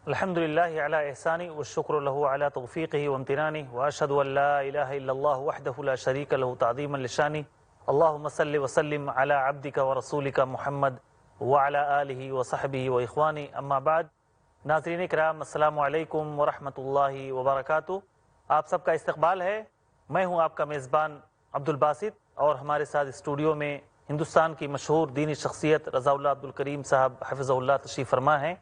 الحمدللہ علی احسانی والشکر لہ علی توفیقہ وامتنانی واشہد ان لا الہ الا اللہ وحدہ لا شریک لہ تعظیما لشانی اللہم صل وسلم علی عبدک ورسولک محمد وعلی آلہ وصحبہ واخوانی اما بعد۔ ناظرین کرام، السلام علیکم ورحمۃ اللہ وبرکاتہ۔ آپ سب کا استقبال ہے۔ میں ہوں آپ کا میزبان عبد الباسط، اور ہمارے ساتھ اسٹوڈیو میں ہندوستان کی مشہور دینی شخصیت رضا اللہ عبد الکریم صاحب حفظہ اللہ تشریف فرما ہیں۔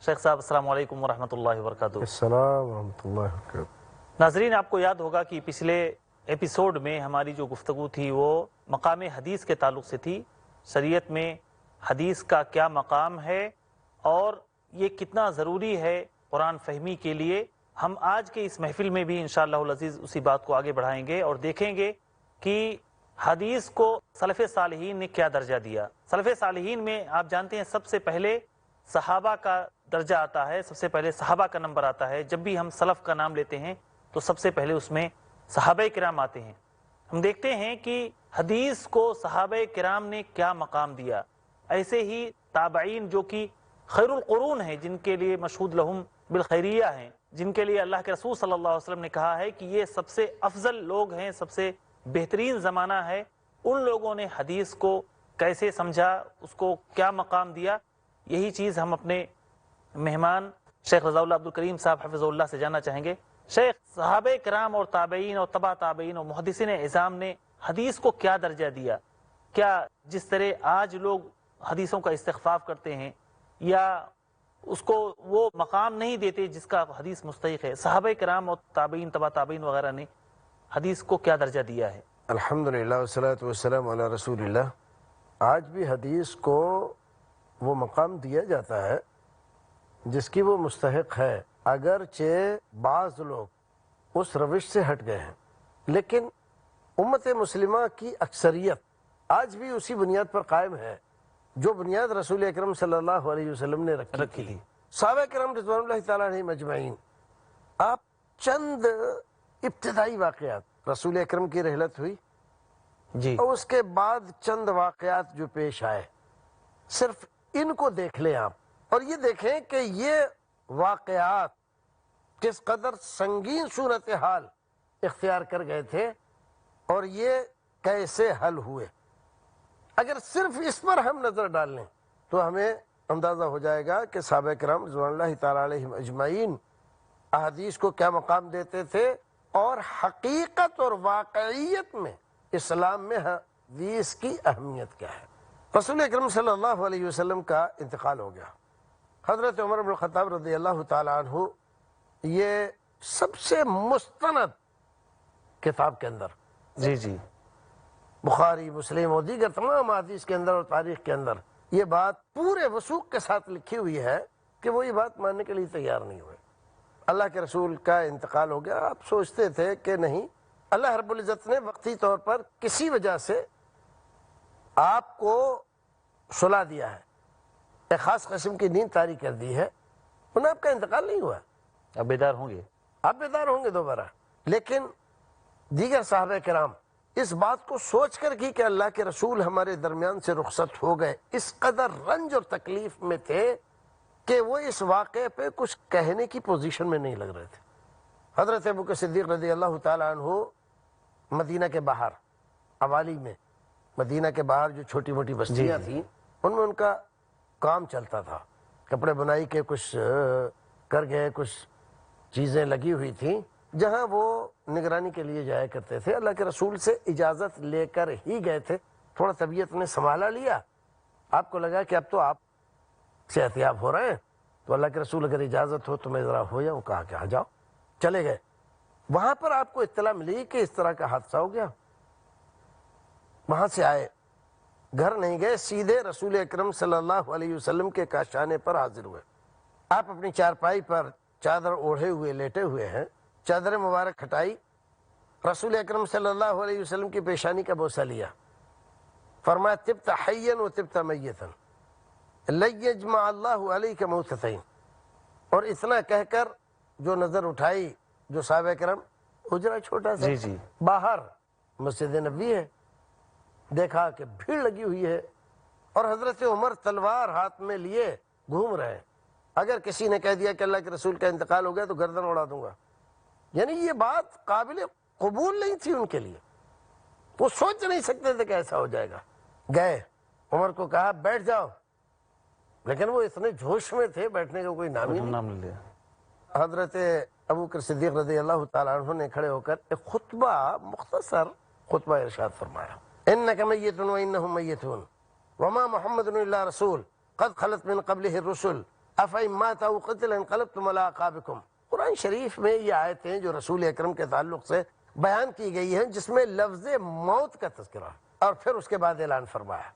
شیخ صاحب السلام علیکم ورحمۃ اللہ وبرکاتہ۔ السلام ورحمۃ اللہ وبرکاتہ۔ ناظرین، آپ کو یاد ہوگا کہ پچھلے ایپیسوڈ میں ہماری جو گفتگو تھی وہ مقام حدیث کے تعلق سے تھی۔ شریعت میں حدیث کا کیا مقام ہے اور یہ کتنا ضروری ہے قرآن فہمی کے لیے۔ ہم آج کے اس محفل میں بھی انشاءاللہ العزیز اسی بات کو آگے بڑھائیں گے اور دیکھیں گے کہ حدیث کو سلف صالحین نے کیا درجہ دیا۔ سلف صالحین میں آپ جانتے ہیں سب سے پہلے صحابہ کا درجہ آتا ہے، سب سے پہلے صحابہ کا نمبر آتا ہے۔ جب بھی ہم سلف کا نام لیتے ہیں تو سب سے پہلے اس میں صحابہ کرام آتے ہیں۔ ہم دیکھتے ہیں کہ حدیث کو صحابہ کرام نے کیا مقام دیا۔ ایسے ہی تابعین جو کہ خیر القرون ہیں، جن کے لیے مشہود لہم بالخیریہ ہیں، جن کے لیے اللہ کے رسول صلی اللہ علیہ وسلم نے کہا ہے کہ یہ سب سے افضل لوگ ہیں، سب سے بہترین زمانہ ہے، ان لوگوں نے حدیث کو کیسے سمجھا، اس کو کیا مقام دیا، یہی چیز ہم اپنے مہمان شیخ رضا اللہ عبد الکریم صاحب حفظہ اللہ سے جاننا چاہیں گے۔ شیخ، صحابہ کرام اور تابعین اور تبع تابعین اور محدثین اعظام نے حدیث کو کیا درجہ دیا؟ کیا جس طرح آج لوگ حدیثوں کا استخفاف کرتے ہیں یا اس کو وہ مقام نہیں دیتے جس کا حدیث مستحق ہے، صحابہ کرام اور تابعین تبع تابعین وغیرہ نے حدیث کو کیا درجہ دیا ہے؟ الحمدللہ والصلاۃ والسلام علی رسول اللہ۔ آج بھی حدیث کو وہ مقام دیا جاتا ہے جس کی وہ مستحق ہے، اگرچہ بعض لوگ اس روش سے ہٹ گئے ہیں، لیکن امت مسلمہ کی اکثریت آج بھی اسی بنیاد پر قائم ہے جو بنیاد رسول اکرم صلی اللہ علیہ وسلم نے رکھی تھی۔ صحابہ کرام رضوان اللہ تعالیٰ علیہم اجمعین، آپ چند ابتدائی واقعات، رسول اکرم کی رحلت ہوئی جی، اور اس کے بعد چند واقعات جو پیش آئے، صرف ان کو دیکھ لیں آپ اور یہ دیکھیں کہ یہ واقعات کس قدر سنگین صورتحال اختیار کر گئے تھے اور یہ کیسے حل ہوئے۔ اگر صرف اس پر ہم نظر ڈال لیں تو ہمیں اندازہ ہو جائے گا کہ صحابہ کرام رضوان اللہ تعالیٰ علیہم اجمعین احادیث کو کیا مقام دیتے تھے اور حقیقت اور واقعیت میں اسلام میں حدیث کی اہمیت کیا ہے۔ رسول اکرم صلی اللہ علیہ وسلم کا انتقال ہو گیا۔ حضرت عمر بن الخطاب رضی اللہ تعالیٰ عنہ یہ سب سے مستند کتاب کے اندر، جی جی، بخاری، مسلم اور دیگر تمام حدیث کے اندر اور تاریخ کے اندر یہ بات پورے وثوق کے ساتھ لکھی ہوئی ہے کہ وہ یہ بات ماننے کے لیے تیار نہیں ہوئے۔ اللہ کے رسول کا انتقال ہو گیا، آپ سوچتے تھے کہ نہیں، اللہ رب العزت نے وقتی طور پر کسی وجہ سے آپ کو سلا دیا ہے، ایک خاص قسم کی نیند طاری کر دی ہے، انہیں آپ کا انتقال نہیں ہوا، اب بیدار ہوں گے، آپ بیدار ہوں گے دوبارہ۔ لیکن دیگر صحابہ کرام اس بات کو سوچ کر کی کہ اللہ کے رسول ہمارے درمیان سے رخصت ہو گئے، اس قدر رنج اور تکلیف میں تھے کہ وہ اس واقعے پہ کچھ کہنے کی پوزیشن میں نہیں لگ رہے تھے۔ حضرت ابوبکر صدیق رضی اللہ تعالیٰ عنہ مدینہ کے باہر، عوالی میں، مدینہ کے باہر جو چھوٹی موٹی بستیاں تھیں ان میں ان کا کام چلتا تھا، کپڑے بنائی کے کچھ کر گئے، کچھ چیزیں لگی ہوئی تھیں جہاں وہ نگرانی کے لیے جایا کرتے تھے۔ اللہ کے رسول سے اجازت لے کر ہی گئے تھے، تھوڑا طبیعت نے سنبھالا لیا، آپ کو لگا کہ اب تو آپ صحت یاب ہو رہے ہیں تو اللہ کے رسول اگر اجازت ہو تو میں ذرا ہو جاؤں، کہا کہ آ جاؤ، چلے گئے۔ وہاں پر آپ کو اطلاع ملی کہ اس طرح کا حادثہ ہو گیا، وہاں سے آئے، گھر نہیں گئے، سیدھے رسول اکرم صلی اللہ علیہ وسلم کے کاشانے پر حاضر ہوئے۔ آپ اپنی چارپائی پر چادر اوڑھے ہوئے لیٹے ہوئے ہیں، چادر مبارک ہٹائی، رسول اکرم صلی اللہ علیہ وسلم کی پیشانی کا بوسہ لیا، فرمایا طبت حیا و طبت میتا لن یجمع اللہ علیک موتتین، اور اتنا کہہ کر جو نظر اٹھائی، جو صحابہ کرام، حجرہ چھوٹا سا جی جی، باہر مسجد نبوی ہے، دیکھا کہ بھیڑ لگی ہوئی ہے اور حضرت عمر تلوار ہاتھ میں لیے گھوم رہے ہیں، اگر کسی نے کہہ دیا کہ اللہ کے رسول کا انتقال ہو گیا تو گردن اڑا دوں گا، یعنی یہ بات قابل قبول نہیں تھی ان کے لیے، وہ سوچ نہیں سکتے تھے کہ ایسا ہو جائے گا۔ گئے، عمر کو کہا بیٹھ جاؤ، لیکن وہ اتنے جوش میں تھے بیٹھنے کا کوئی نام ہی نہیں۔ نام لے لیا۔ حضرت ابو بکر صدیق رضی اللہ تعالیٰ عنہ نے کھڑے ہو کر ایک خطبہ، مختصر خطبہ ارشاد فرمایا، انک میت وانہم میتون وما محمد الا رسول قد خلت من قبلہ الرسل افئن مات او قتل انقلبتم علی اعقابکم۔ قرآن شریف میں یہ آیتیں جو رسول اکرم کے تعلق سے بیان کی گئی ہیں، جس میں لفظ موت کا تذکرہ، اور پھر اس کے بعد اعلان فرمایا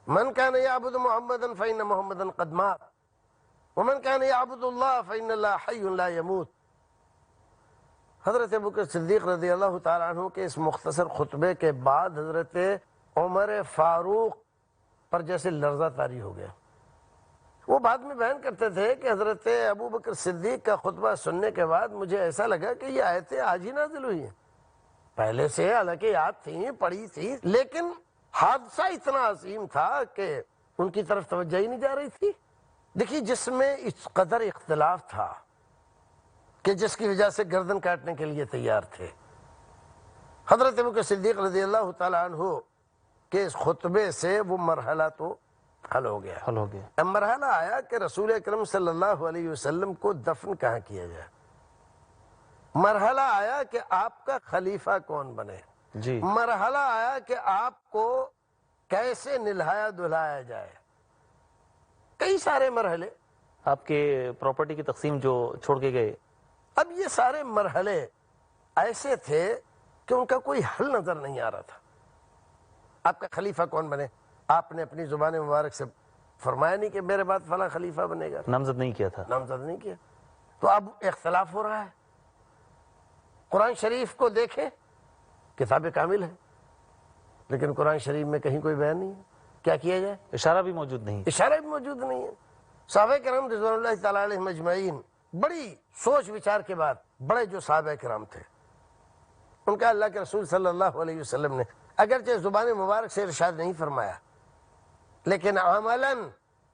من کان یعبد محمدا فإن محمدا قد مات ومن کان یعبد اللہ فإن اللہ حی لا یموت۔ حضرت ابوبکر صدیق رضی اللہ تعالیٰ عنہ کے اس مختصر خطبے کے بعد حضرت عمر فاروق پر جیسے لرزہ طاری ہو گیا۔ وہ بعد میں بیان کرتے تھے کہ حضرت ابوبکر صدیق کا خطبہ سننے کے بعد مجھے ایسا لگا کہ یہ آیتیں آج ہی نازل ہوئی ہیں، پہلے سے حالانکہ یاد تھیں، پڑھی تھی، لیکن حادثہ اتنا عظیم تھا کہ ان کی طرف توجہ ہی نہیں جا رہی تھی۔ دیکھیے جس میں اس قدر اختلاف تھا کہ جس کی وجہ سے گردن کاٹنے کے لیے تیار تھے، حضرت ابوبکر صدیق رضی اللہ تعالیٰ عنہ کے اس خطبے سے وہ مرحلہ تو حل ہو گیا۔ حل ہو گیا۔ اب مرحلہ آیا کہ رسول اکرم صلی اللہ علیہ وسلم کو دفن کہاں کیا جائے، مرحلہ آیا کہ آپ کا خلیفہ کون بنے، جی مرحلہ آیا کہ آپ کو کیسے نلہایا دلہایا جائے، کئی سارے مرحلے، آپ کے پراپرٹی کی تقسیم جو چھوڑ کے گئے۔ اب یہ سارے مرحلے ایسے تھے کہ ان کا کوئی حل نظر نہیں آ رہا تھا۔ آپ کا خلیفہ کون بنے، آپ نے اپنی زبان مبارک سے فرمایا نہیں کہ میرے بعد فلاں خلیفہ بنے گا، نامزد نہیں کیا تھا۔ نامزد نہیں کیا، تو اب اختلاف ہو رہا ہے۔ قرآن شریف کو دیکھیں، کتاب کامل ہے، لیکن قرآن شریف میں کہیں کوئی بیان نہیں ہے، کیا کیا جائے، اشارہ بھی موجود نہیں۔ اشارہ بھی موجود نہیں ہے۔ صحابہ کرام رضوان اللہ تعالیٰ علیہم اجمعین بڑی سوچ وچار کے بعد، بڑے جو صحابہ کرام تھے، ان کا اللہ کے رسول صلی اللہ علیہ وسلم نے اگرچہ زبان مبارک سے ارشاد نہیں فرمایا، لیکن عملاً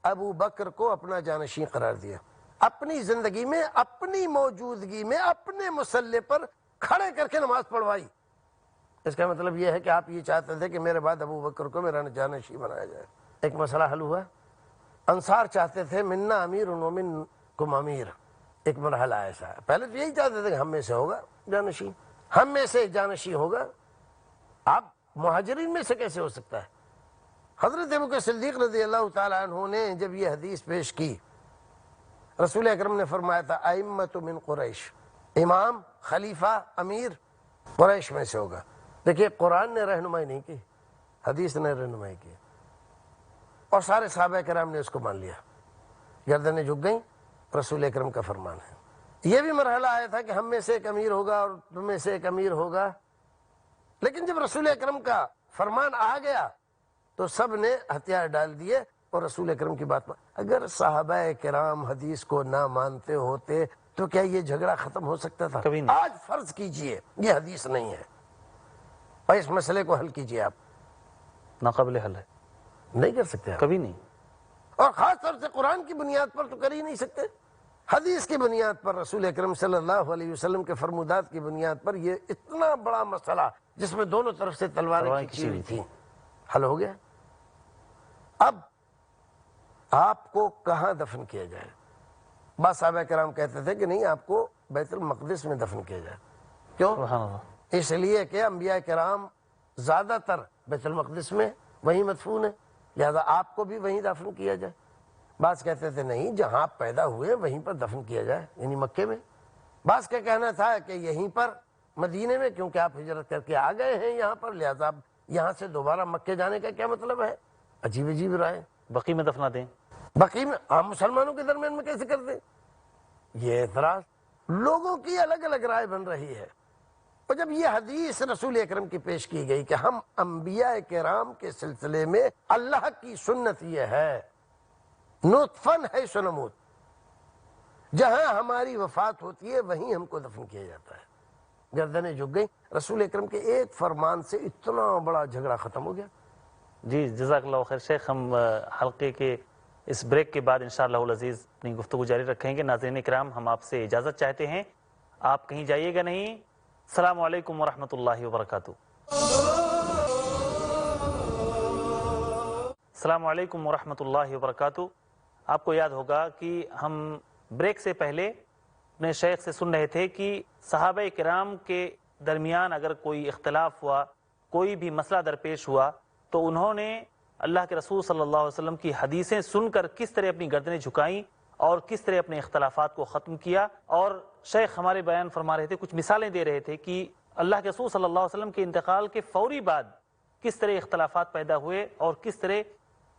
ابو بکر کو اپنا جانشین قرار دیا، اپنی زندگی میں، اپنی موجودگی میں، اپنے مسلح پر کھڑے کر کے نماز پڑھوائی۔ اس کا مطلب یہ ہے کہ آپ یہ چاہتے تھے کہ میرے بعد ابو بکر کو میرا جانشین بنایا جائے۔ ایک مسئلہ حل ہوا، انصار چاہتے تھے منا امیر و منکم امیر، ایک مرحلہ ایسا ہے، پہلے تو یہی چاہتے تھے کہ ہم میں سے ہوگا جانشین، ہم میں سے جانشین ہوگا، آپ مہاجرین میں سے کیسے ہو سکتا ہے؟ حضرت ابوبکر صدیق رضی اللہ تعالیٰ عنہ نے جب یہ حدیث پیش کی، رسول اکرم نے فرمایا تھا ائمۃ من قریش، امام، خلیفہ، امیر قریش میں سے ہوگا۔ دیکھیے قرآن نے رہنمائی نہیں کی، حدیث نے رہنمائی کی، اور سارے صحابہ کرام نے اس کو مان لیا، گردنیں جھک گئیں، رسول اکرم کا فرمان ہے۔ یہ بھی مرحلہ آیا تھا کہ ہم میں سے ایک امیر ہوگا اور تم میں سے ایک امیر ہوگا، لیکن جب رسول اکرم کا فرمان آ گیا تو سب نے ہتھیار ڈال دیے اور رسول اکرم کی بات مان۔ اگر صحابہ کرام حدیث کو نہ مانتے ہوتے تو کیا یہ جھگڑا ختم ہو سکتا تھا؟ کبھی نہیں۔ آج فرض کیجئے یہ حدیث نہیں ہے اور اس مسئلے کو حل کیجئے، آپ ناقابل حل ہے، نہیں کر سکتے آپ، کبھی نہیں۔ اور خاص طور سے قرآن کی بنیاد پر تو کر ہی نہیں سکتے، حدیث کی بنیاد پر، رسول اکرم صلی اللہ علیہ وسلم کے فرمودات کی بنیاد پر یہ اتنا بڑا مسئلہ جس میں دونوں طرف سے تلواریں کھینچی ہوئی تھیں، حل ہو گیا۔ اب آپ کو کہاں دفن کیا جائے؟ بعض صحابہ کرام کہتے تھے کہ نہیں، آپ کو بیت المقدس میں دفن کیا جائے۔ کیوں؟ سبحان اللہ۔ اس لیے کہ انبیاء کرام زیادہ تر بیت المقدس میں وہیں مدفون ہیں، لہذا آپ کو بھی وہیں دفن کیا جائے۔ بعض کہتے تھے نہیں، جہاں آپ پیدا ہوئے وہیں پر دفن کیا جائے، یعنی مکے میں۔ بعض کا کہنا تھا کہ یہیں پر مدینے میں، کیونکہ آپ ہجرت کر کے آ گئے ہیں یہاں پر، لہذا یہاں سے دوبارہ مکے جانے کا کیا مطلب ہے؟ عجیب عجیب رائے۔ بقی میں دفنا دیں، بقی میں، عام مسلمانوں کے درمیان میں کیسے کر دیں؟ یہ اعتراض، لوگوں کی الگ الگ رائے بن رہی ہے۔ اور جب یہ حدیث رسول اکرم کی پیش کی گئی کہ ہم انبیاء کرام کے سلسلے میں اللہ کی سنت یہ ہے، نطفن ہے سنموت، جہاں ہماری وفات ہوتی ہے وہیں ہم کو دفن کیا جاتا ہے۔ گردنیں جھک گئیں، رسول اکرم کے ایک فرمان سے اتنا بڑا جھگڑا ختم ہو گیا۔ جی جزاک اللہ خیر شیخ۔ ہم حلقے کے اس بریک کے بعد انشاءاللہ العزیز اپنی گفتگو جاری رکھیں گے۔ ناظرین کرام، ہم آپ سے اجازت چاہتے ہیں، آپ کہیں جائیے گا نہیں۔ السلام علیکم ورحمۃ اللہ وبرکاتہ۔ السلام علیکم ورحمۃ اللہ وبرکاتہ۔ آپ کو یاد ہوگا کہ ہم بریک سے پہلے اپنے شیخ سے سن رہے تھے کہ صحابہ کرام کے درمیان اگر کوئی اختلاف ہوا، کوئی بھی مسئلہ درپیش ہوا، تو انہوں نے اللہ کے رسول صلی اللہ علیہ وسلم کی حدیثیں سن کر کس طرح اپنی گردنیں جھکائیں اور کس طرح اپنے اختلافات کو ختم کیا۔ اور شیخ ہمارے بیان فرما رہے تھے، کچھ مثالیں دے رہے تھے کہ اللہ کے رسول صلی اللہ علیہ وسلم کے انتقال کے فوری بعد کس طرح اختلافات پیدا ہوئے اور کس طرح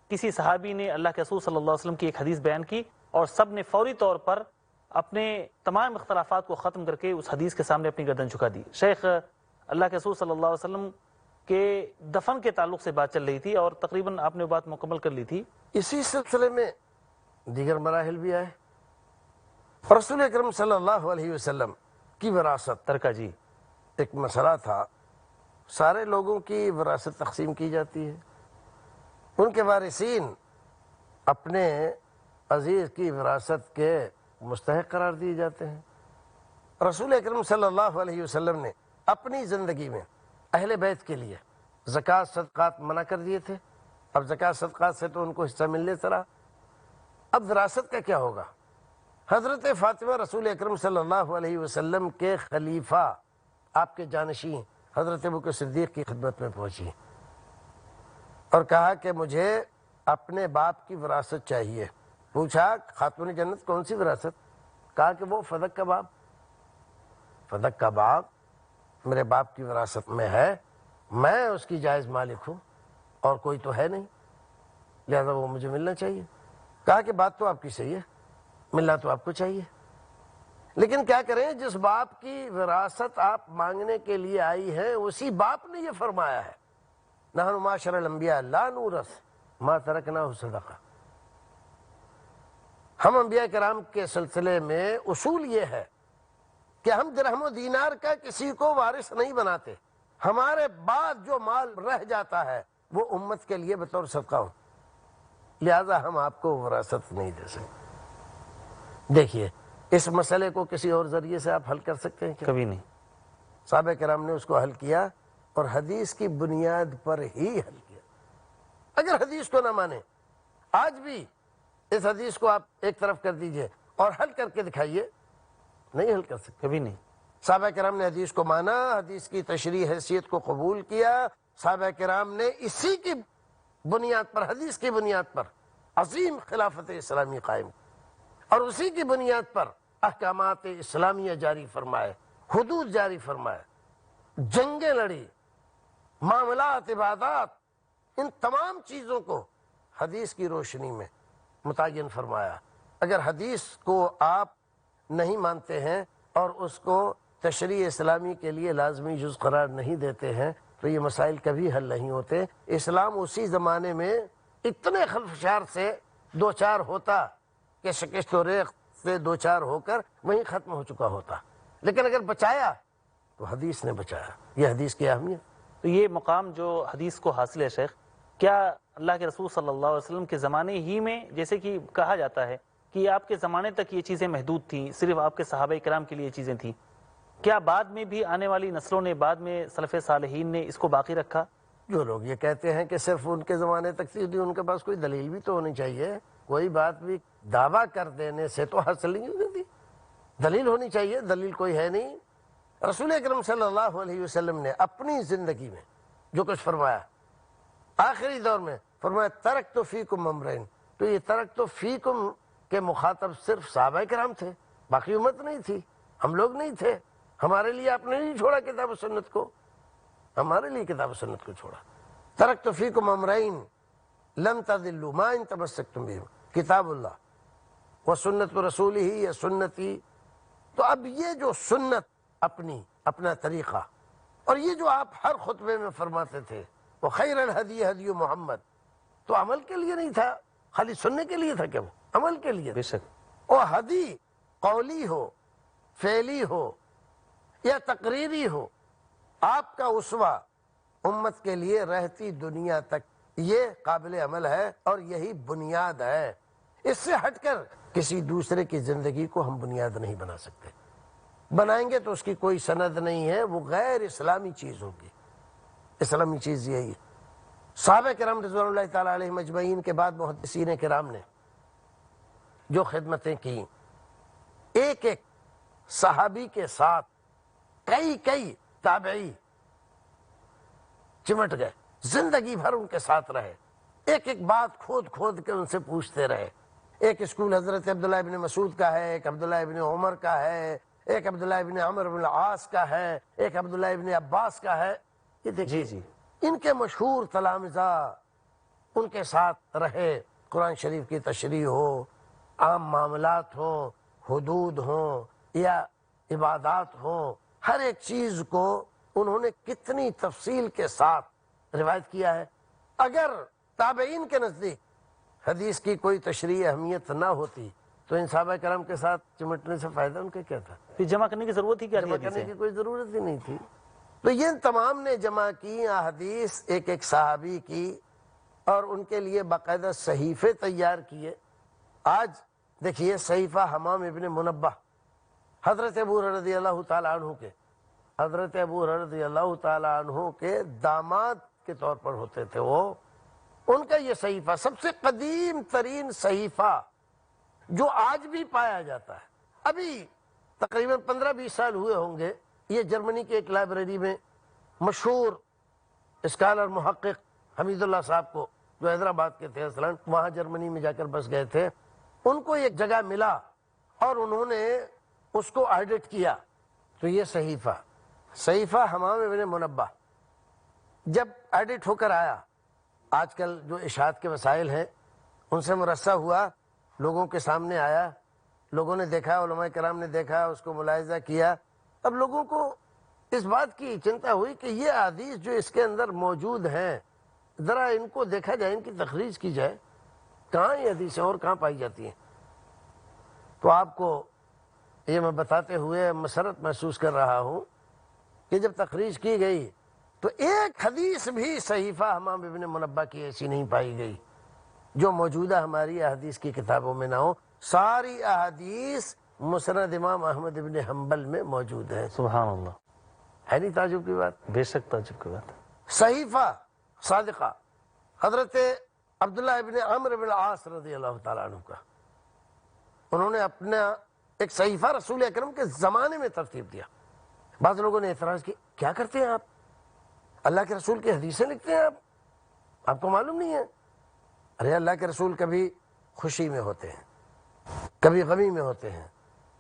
کسی صحابی نے اللہ کے رسول صلی اللہ علیہ وسلم کی ایک حدیث بیان کی اور سب نے فوری طور پر اپنے تمام اختلافات کو ختم کر کے اس حدیث کے سامنے اپنی گردن جھکا دی۔ شیخ، اللہ کے رسول صلی اللہ علیہ وسلم کے دفن کے تعلق سے بات چل رہی تھی اور تقریباً آپ نے بات مکمل کر لی تھی۔ اسی سلسلے میں دیگر مراحل بھی آئے۔ رسول اکرم صلی اللہ علیہ وسلم کی وراثت ترکہ جی، ایک مسئلہ تھا۔ سارے لوگوں کی وراثت تقسیم کی جاتی ہے، ان کے وارثین اپنے عزیز کی وراثت کے مستحق قرار دیے جاتے ہیں۔ رسول اکرم صلی اللہ علیہ وسلم نے اپنی زندگی میں اہل بیت کے لیے زکوٰۃ صدقات منع کر دیے تھے۔ اب زکوٰۃ صدقات سے تو ان کو حصہ ملنے چلا، اب وراثت کا کیا ہوگا؟ حضرت فاطمہ رسول اکرم صلی اللہ علیہ وسلم کے خلیفہ، آپ کے جانشین حضرت ابوبکر صدیق کی خدمت میں پہنچی اور کہا کہ مجھے اپنے باپ کی وراثت چاہیے۔ پوچھا خاتون جنت کون سی وراثت؟ کہا کہ وہ فدق کا باپ، فدق کا باپ میرے باپ کی وراثت میں ہے، میں اس کی جائز مالک ہوں اور کوئی تو ہے نہیں، لہذا وہ مجھے ملنا چاہیے۔ کہا کہ بات تو آپ کی صحیح ہے، ملنا تو آپ کو چاہیے، لیکن کیا کریں، جس باپ کی وراثت آپ مانگنے کے لیے آئی ہیں اسی باپ نے یہ فرمایا ہے، نحن معاشر الانبیاء لا نورث ما ترکناہ صدقہ۔ ہم انبیاء کرام کے سلسلے میں اصول یہ ہے کہ ہم درہم و دینار کا کسی کو وارث نہیں بناتے، ہمارے بعد جو مال رہ جاتا ہے وہ امت کے لیے بطور صدقہ ہو، لہذا ہم آپ کو وراثت نہیں دے سکتے۔ دیکھیے، اس مسئلے کو کسی اور ذریعے سے آپ حل کر سکتے ہیں کیا؟ کبھی نہیں۔ صحابہ کرام نے اس کو حل کیا اور حدیث کی بنیاد پر ہی حل کیا۔ اگر حدیث کو نہ مانے، آج بھی اس حدیث کو آپ ایک طرف کر دیجئے اور حل کر کے دکھائیے، نہیں حل کر سکتے۔ کبھی نہیں۔ صحابہ کرام نے حدیث کو مانا، حدیث کی تشریح حیثیت کو قبول کیا، صحابہ کرام نے اسی کی بنیاد پر، حدیث کی بنیاد پر عظیم خلافت اسلامی قائم کی اور اسی کی بنیاد پر احکامات اسلامیہ جاری فرمائے، حدود جاری فرمائے، جنگیں لڑی، معاملات، عبادات، ان تمام چیزوں کو حدیث کی روشنی میں متعین فرمایا۔ اگر حدیث کو آپ نہیں مانتے ہیں اور اس کو تشریع اسلامی کے لیے لازمی جز قرار نہیں دیتے ہیں تو یہ مسائل کبھی حل نہیں ہوتے۔ اسلام اسی زمانے میں اتنے خلفشار سے دوچار ہوتا کہ شکست و ریخت سے دوچار ہو کر وہیں ختم ہو چکا ہوتا، لیکن اگر بچایا تو حدیث نے بچایا۔ یہ حدیث کی اہمیت۔ تو یہ مقام جو حدیث کو حاصل ہے شیخ، کیا اللہ کے رسول صلی اللہ علیہ وسلم کے زمانے ہی میں، جیسے کہ کہا جاتا ہے کہ آپ کے زمانے تک یہ چیزیں محدود تھیں، صرف آپ کے صحابہ کرام کے لیے یہ چیزیں تھیں، کیا بعد میں بھی آنے والی نسلوں نے، بعد میں سلف صالحین نے اس کو باقی رکھا؟ جو لوگ یہ کہتے ہیں کہ صرف ان کے زمانے تک تھی، ان کے پاس کوئی دلیل بھی تو ہونی چاہیے۔ کوئی بات بھی دعویٰ کر دینے سے تو حاصل نہیں ہوتی، دلیل ہونی چاہیے، دلیل کوئی ہے نہیں۔ رسول اکرم صلی اللہ علیہ وسلم نے اپنی زندگی میں جو کچھ فرمایا، آخری دور میں فرمایا ترکت فیکم امرین، تو یہ ترکت فیکم کے مخاطب صرف صحابہ کرام تھے، باقی امت نہیں تھی، ہم لوگ نہیں تھے۔ ہمارے لیے آپ نے نہیں چھوڑا کتاب و سنت کو، ہمارے لیے کتاب و سنت کو چھوڑا۔ ترکت فیکم امرین لن تضلوا ما ان تمسکتم بہما، کتاب اللہ و سنت رسولہ یا سنتی۔ تو اب یہ جو سنت اپنا طریقہ، اور یہ جو آپ ہر خطبے میں فرماتے تھے وہ خیر الہدی ہدی محمد، تو عمل کے لیے نہیں تھا، خالی سننے کے لیے تھا، کہ وہ عمل کے لیے؟ بے شک۔ وہ ہدی قولی ہو، فعلی ہو یا تقریری ہو، آپ کا اسوہ امت کے لیے رہتی دنیا تک یہ قابل عمل ہے اور یہی بنیاد ہے۔ اس سے ہٹ کر کسی دوسرے کی زندگی کو ہم بنیاد نہیں بنا سکتے. بنائیں گے تو اس کی کوئی سند نہیں ہے، وہ غیر اسلامی چیز ہوگی. اسلامی چیز یہی ہے. صحابہ کرام رضوان اللہ تعالیٰ علیہ مجمعین کے بعد محدثین کرام نے جو خدمتیں کی، ایک ایک صحابی کے ساتھ کئی تابعی چمٹ گئے، زندگی بھر ان کے ساتھ رہے، ایک ایک بات کھود کے ان سے پوچھتے رہے. ایک اسکول حضرت عبداللہ ابن مسعود کا ہے، ایک عبداللہ ابن عمر کا ہے، ایک عبداللہ ابن عمر بن العاص کا ہے، ایک عبداللہ ابن عباس کا ہے. یہ دیکھیے جی ان کے مشہور تلامذہ ان کے ساتھ رہے. قرآن شریف کی تشریح ہو، عام معاملات ہوں، حدود ہوں یا عبادات ہوں، ہر ایک چیز کو انہوں نے کتنی تفصیل کے ساتھ روایت کیا ہے. اگر تابعین کے نزدیک حدیث کی کوئی تشریح اہمیت نہ ہوتی تو ان صحابہ کرام کے ساتھ چمٹنے سے فائدہ ان کے کیا تھا؟ پھر جمع کرنے کی ضرورت ہی کیا جمع کرنے کی کوئی ضرورت ہی نہیں تھی. تو یہ تمام نے جمع کی احادیث ایک ایک صحابی کی اور ان کے لیے باقاعدہ صحیفے تیار کیے. آج دیکھیے صحیفہ حمام ابن منبہ حضرت ابو ہریرہ رضی اللہ تعالیٰ عنہ کے حضرت ابو ہریرہ رضی اللہ تعالیٰ عنہ کے داماد کے طور پر ہوتے تھے. وہ ان کا یہ صحیفہ سب سے قدیم ترین صحیفہ جو آج بھی پایا جاتا ہے. ابھی تقریباً 15-20 سال ہوئے ہوں گے، یہ جرمنی کے ایک لائبریری میں مشہور اسکالر محقق حمید اللہ صاحب کو، جو حیدرآباد کے تھے اصلاً، وہاں جرمنی میں جا کر بس گئے تھے، ان کو ایک جگہ ملا اور انہوں نے اس کو ایڈٹ کیا. تو یہ صحیفہ حمام ابن منبہ جب ایڈٹ ہو کر آیا، آج کل جو اشاعت کے وسائل ہیں ان سے مرصع ہوا، لوگوں کے سامنے آیا، لوگوں نے دیکھا، علماء کرام نے دیکھا، اس کو ملاحظہ کیا. اب لوگوں کو اس بات کی چنتا ہوئی کہ یہ احادیث جو اس کے اندر موجود ہیں، ذرا ان کو دیکھا جائے، ان کی تخریج کی جائے، کہاں یہ حدیثیں اور کہاں پائی جاتی ہیں. تو آپ کو یہ میں بتاتے ہوئے مسرت محسوس کر رہا ہوں کہ جب تخریج کی گئی تو ایک حدیث بھی صحیفہ حمام ابن منبہ کی ایسی نہیں پائی گئی جو موجودہ ہماری احادیث کی کتابوں میں نہ ہو. ساری احادیث مسند امام احمد ابن حنبل میں موجود ہیں. سبحان اللہ. ہے نہیں تعجب کی بات؟ بے شک تعجب کی بات. صحیفہ صادقہ حضرت عبداللہ ابن عمر بن العاص رضی اللہ تعالیٰ عنہ کا، انہوں نے اپنا ایک صحیفہ رسول اکرم کے زمانے میں ترتیب دیا. بعض لوگوں نے اعتراض کی، کیا کرتے ہیں آپ؟ اللہ کے رسول کی حدیثیں لکھتے ہیں آپ کو معلوم نہیں ہے؟ ارے اللہ کے رسول کبھی خوشی میں ہوتے ہیں، کبھی غمی میں ہوتے ہیں،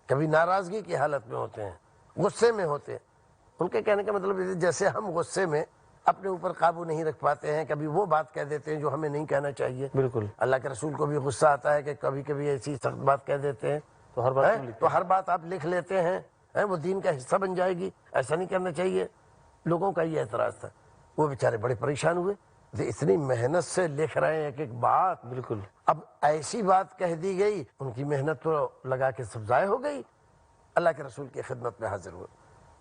کبھی ناراضگی کی حالت میں ہوتے ہیں، غصے میں ہوتے ہیں. ان کے کہنے کا مطلب یہ جیسے ہم غصے میں اپنے اوپر قابو نہیں رکھ پاتے ہیں، کبھی وہ بات کہہ دیتے ہیں جو ہمیں نہیں کہنا چاہیے. بالکل. اللہ کے رسول کو بھی غصہ آتا ہے کہ کبھی کبھی ایسی سخت بات کہہ دیتے ہیں، تو ہر بات آپ لکھ لیتے ہیں، وہ دین کا حصہ بن جائے گی، ایسا نہیں کرنا چاہیے. لوگوں کا یہ اعتراض تھا. وہ بیچارے بڑے پریشان ہوئے، اتنی محنت سے لکھ رہے ہیں ایک ایک بات. بالکل. اب ایسی بات کہہ دی گئی، ان کی محنت تو لگا کے سب ضائع ہو گئی. اللہ کے رسول کی خدمت میں حاضر ہوئے.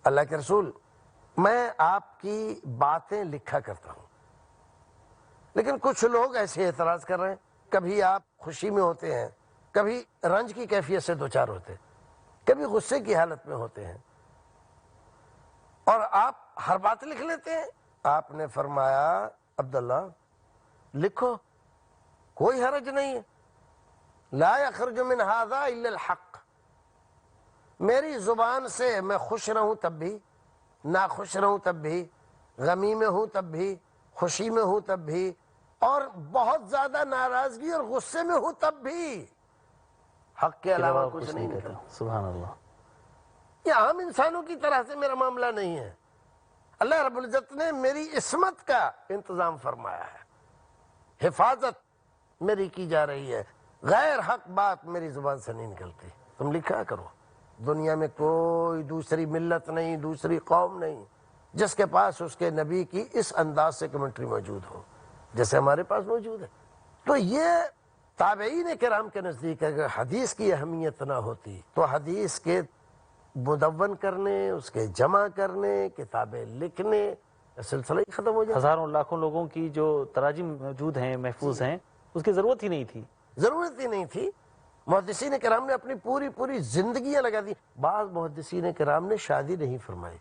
اللہ کے رسول، میں آپ کی باتیں لکھا کرتا ہوں، لیکن کچھ لوگ ایسے اعتراض کر رہے ہیں. کبھی آپ خوشی میں ہوتے ہیں، کبھی رنج کی کیفیت سے دوچار ہوتے ہیں، کبھی غصے کی حالت میں ہوتے ہیں، اور آپ ہر بات لکھ لیتے ہیں. آپ نے فرمایا، عبداللہ لکھو، کوئی حرج نہیں ہے. لا یخرج من ھذا الا الحق. میری زبان سے میں خوش رہوں تب بھی، ناخوش رہوں تب بھی، غمی میں ہوں تب بھی، خوشی میں ہوں تب بھی، اور بہت زیادہ ناراضگی اور غصے میں ہوں تب بھی حق کے علاوہ کچھ نہیں نکلتا. سبحان اللہ. یہ عام انسانوں کی طرح سے میرا معاملہ نہیں ہے. اللہ رب العزت نے میری عصمت کا انتظام فرمایا ہے، حفاظت میری کی جا رہی ہے، غیر حق بات میری زبان سے نہیں نکلتی. تم لکھا کرو. دنیا میں کوئی دوسری ملت نہیں، دوسری قوم نہیں جس کے پاس اس کے نبی کی اس انداز سے کمنٹری موجود ہو جیسے ہمارے پاس موجود ہے. تو یہ تابعین کرام کے نزدیک اگر حدیث کی اہمیت نہ ہوتی تو حدیث کے مدون کرنے، اس کے جمع کرنے، کتابیں لکھنے کا سلسلہ ہی ختم ہو جائے. ہزاروں لاکھوں لوگوں کی جو تراجم موجود ہیں، محفوظ ہیں، اس کی ضرورت ہی نہیں تھی. ضرورت ہی نہیں تھی. محدثین کرام نے اپنی پوری زندگیاں لگا دی. بعض محدثین کرام نے شادی نہیں فرمائی.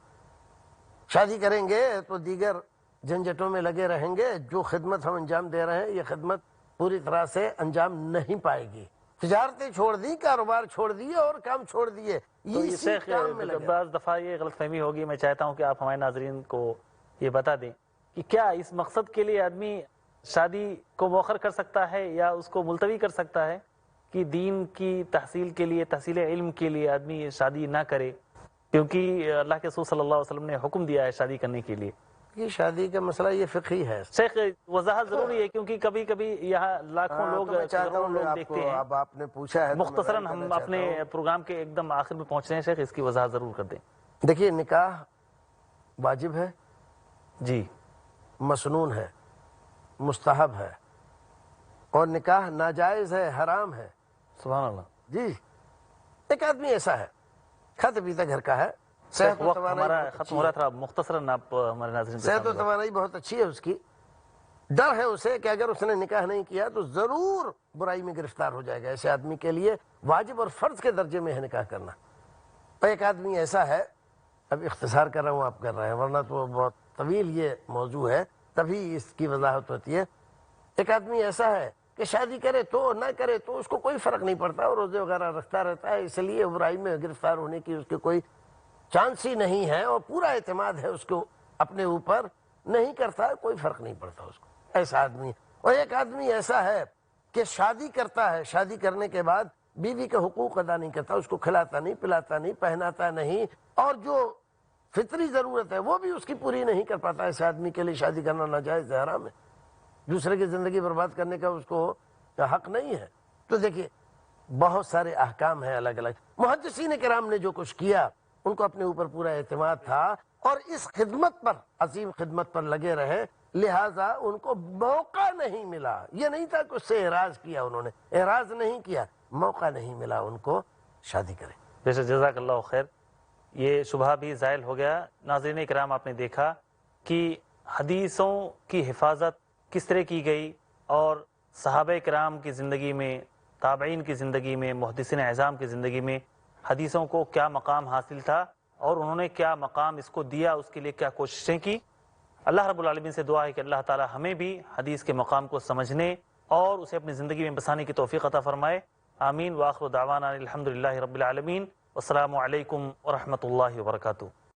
شادی کریں گے تو دیگر جھنجھٹوں میں لگے رہیں گے. جو خدمت ہم انجام دے رہے ہیں یہ خدمت پوری طرح سے انجام نہیں پائے گی. تجارتیں چھوڑ دی, کاروبار چھوڑ دیے اور کام چھوڑ دیے. تو یہ شیخ بعض دفعہ یہ غلط فہمی ہوگی. میں چاہتا ہوں کہ آپ ہمارے ناظرین کو یہ بتا دیں کہ کیا اس مقصد کے لیے آدمی شادی کو مؤخر کر سکتا ہے یا اس کو ملتوی کر سکتا ہے کہ دین کی تحصیل کے لیے, تحصیل علم کے لیے آدمی شادی نہ کرے, کیونکہ اللہ کے رسول صلی اللہ علیہ وسلم نے حکم دیا ہے شادی کرنے کے لیے. یہ شادی کا مسئلہ یہ فقہی ہے. شیخ وضاحت ضروری ہے کیونکہ کبھی کبھی یہاں لاکھوں لوگ دیکھتے ہیں. اب آپ نے پوچھا ہے مختصراً ہم اپنے پروگرام کے ایک دم آخر میں پہنچ رہے ہیں شیخ, اس کی وضاحت ضرور کر دیں. دیکھیے, نکاح واجب ہے جی, مسنون ہے, مستحب ہے, اور نکاح ناجائز ہے, حرام ہے. سبحان اللہ. جی, ایک آدمی ایسا ہے خط پیتا گھر کا ہے, وقت ہمارا ختم ہو رہا تھا, مختصراً آپ ہمارے ناظرین صحت و توانائی بہت اچھی ہے اس کی. ڈر ہے اسے کہ اگر اس نے نکاح نہیں کیا تو ضرور برائی میں گرفتار ہو جائے گا. ایسے آدمی کے لیے واجب اور فرض کے درجے میں ہے نکاح کرنا. اور ایک آدمی ایسا ہے, اب اختصار کر رہا ہوں, آپ کر رہے ہیں, ورنہ تو بہت طویل یہ موضوع ہے, تبھی اس کی وضاحت ہوتی ہے. ایک آدمی ایسا ہے کہ شادی کرے تو نہ کرے تو اس کو کوئی فرق نہیں پڑتا, اور روزے وغیرہ رکھتا رہتا ہے, اس لیے برائی میں گرفتار ہونے کی اس کے کوئی چانس ہی نہیں ہے, اور پورا اعتماد ہے اس کو اپنے اوپر, نہیں کرتا ہے, کوئی فرق نہیں پڑتا اس کو. ایسا آدمی. اور ایک آدمی ایسا ہے کہ شادی کرتا ہے, شادی کرنے کے بعد بیوی کے حقوق ادا نہیں کرتا, اس کو کھلاتا نہیں, پلاتا نہیں, پہناتا نہیں, اور جو فطری ضرورت ہے وہ بھی اس کی پوری نہیں کر پاتا. ایسے آدمی کے لیے شادی کرنا ناجائز ہے, حرام ہے. دوسرے کی زندگی برباد کرنے کا اس کو حق نہیں ہے. تو دیکھیے, بہت سارے احکام ہیں الگ الگ. محدثین کرام نے جو کچھ کیا, ان کو اپنے اوپر پورا اعتماد تھا اور اس خدمت پر, عظیم خدمت پر لگے رہے, لہٰذا ان کو موقع نہیں ملا. یہ نہیں تھا کہ اس سے اعراض کیا, انہوں نے اعراض نہیں کیا, موقع نہیں ملا ان کو شادی کریں. جیسے جزاک اللہ خیر, یہ شبہ بھی زائل ہو گیا. ناظرین کرام, آپ نے دیکھا کہ حدیثوں کی حفاظت کس طرح کی گئی, اور صحابہ کرام کی زندگی میں, تابعین کی زندگی میں, محدثین اعظام کی زندگی میں حدیثوں کو کیا مقام حاصل تھا, اور انہوں نے کیا مقام اس کو دیا, اس کے لیے کیا کوششیں کی. اللہ رب العالمین سے دعا ہے کہ اللہ تعالی ہمیں بھی حدیث کے مقام کو سمجھنے اور اسے اپنی زندگی میں بسانے کی توفیق عطا فرمائے. آمین. وآخر دعوانا الحمدللہ رب العالمین. والسلام علیکم ورحمۃ اللہ وبرکاتہ.